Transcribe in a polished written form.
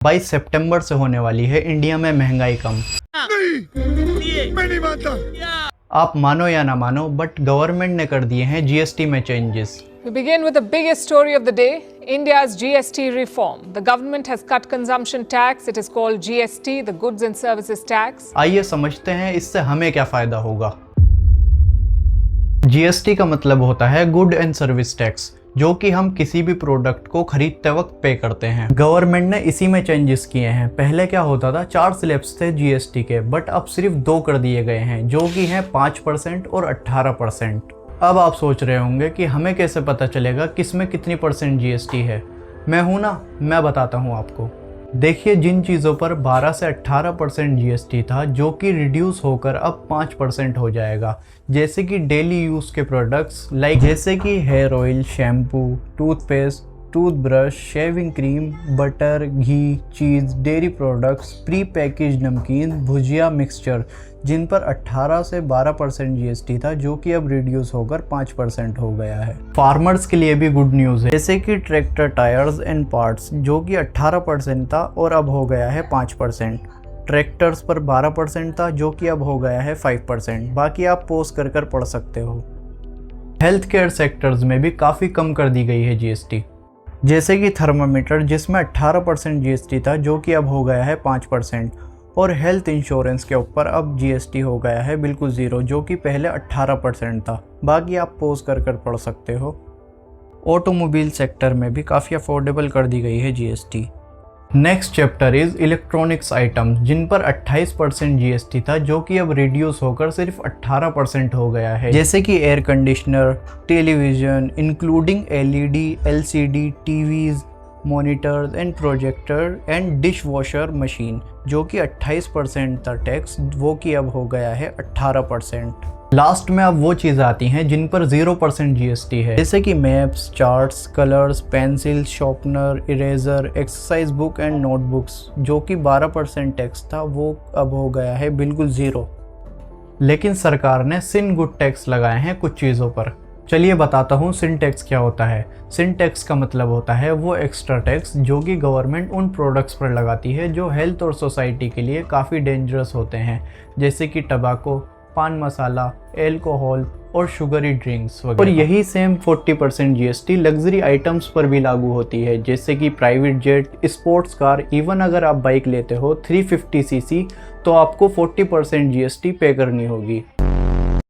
22 सितंबर से होने वाली है इंडिया में महंगाई कम। नहीं, मैं नहीं मानता। आप मानो या ना मानो, बट गवर्नमेंट ने कर दिए हैं जीएसटी में changes. We begin with the biggest story of the day, India's GST reform. The government has cut consumption tax. It is called GST, the Goods and Services Tax. आइए समझते हैं इससे हमें क्या फायदा होगा। जीएसटी का मतलब होता है गुड एंड सर्विस टैक्स, जो कि हम किसी भी प्रोडक्ट को खरीदते वक्त पे करते हैं। गवर्नमेंट ने इसी में चेंजेस किए हैं। पहले क्या होता था, 4 स्लैब्स थे जीएसटी के, बट अब सिर्फ 2 कर दिए गए हैं, जो कि हैं 5% और 18%। अब आप सोच रहे होंगे कि हमें कैसे पता चलेगा किसमें कितनी % जीएसटी है। मैं हूं ना, मैं बताता हूं आपको। देखिए, जिन चीज़ों पर 12 से 18% जीएसटी था, जो कि रिड्यूस होकर अब 5% हो जाएगा, जैसे कि डेली यूज़ के प्रोडक्ट्स जैसे कि hair oil, shampoo, toothpaste, toothbrush, shaving cream, butter, घी, cheese, dairy products, pre package नमकीन, भुजिया, मिक्सचर, जिन पर 18 से 12% जीएसटी था, जो कि अब रिड्यूस होकर 5% हो गया है। फार्मर्स के लिए भी गुड न्यूज़ है, जैसे कि ट्रैक्टर टायर्स एंड पार्ट्स, जो कि 18% था और अब हो गया है 5%। ट्रैक्टर्स पर 12% था, जो कि अब हो गया है 5%। बाकी आप पॉज कर पढ़ सकते हो। हेल्थ केयर सेक्टर्स में भी काफ़ी कम कर दी गई है जीएसटी, जैसे कि थर्मामीटर, जिसमें 18% जीएसटी था, जो कि अब हो गया है 5%। और हेल्थ इंश्योरेंस के ऊपर अब जीएसटी हो गया है बिल्कुल ज़ीरो, जो कि पहले 18% था। बाकी आप पॉज कर पढ़ सकते हो। ऑटोमोबाइल सेक्टर में भी काफ़ी अफोर्डेबल कर दी गई है GST. Next chapter is electronics items, जिन पर 28% जीएसटी था, जो कि अब रिड्यूस होकर सिर्फ 18% हो गया है, जैसे कि air conditioner, television including LED, LCD, TVs, monitors and projector and dish washer machine, जो कि 28% था टैक्स, वो कि अब हो गया है 18%। लास्ट में अब वो चीज़ आती हैं जिन पर 0% जीएसटी है, जैसे कि maps, charts, colours, pencil, sharpener, eraser, exercise book and notebooks, जो कि 12% टैक्स था, वो अब हो गया है बिल्कुल ज़ीरो। लेकिन सरकार ने सिन गुड टैक्स लगाए हैं कुछ चीज़ों पर। चलिए बताता हूँ सिन टैक्स क्या होता है। सिन टैक्स का मतलब होता है वो एक्स्ट्रा टैक्स जो कि गवर्नमेंट उन प्रोडक्ट्स पर लगाती है जो हेल्थ और सोसाइटी के लिए काफ़ी डेंजरस होते हैं, जैसे कि टबाको, पान मसाला, एल्कोहल और शुगरी ड्रिंक्स वगैरह। और यही सेम 40% जीएसटी लग्जरी आइटम्स पर भी लागू होती है, जैसे कि private jet, sports car. Even अगर आप बाइक लेते हो 350cc, तो आपको 40% जीएसटी पे करनी होगी।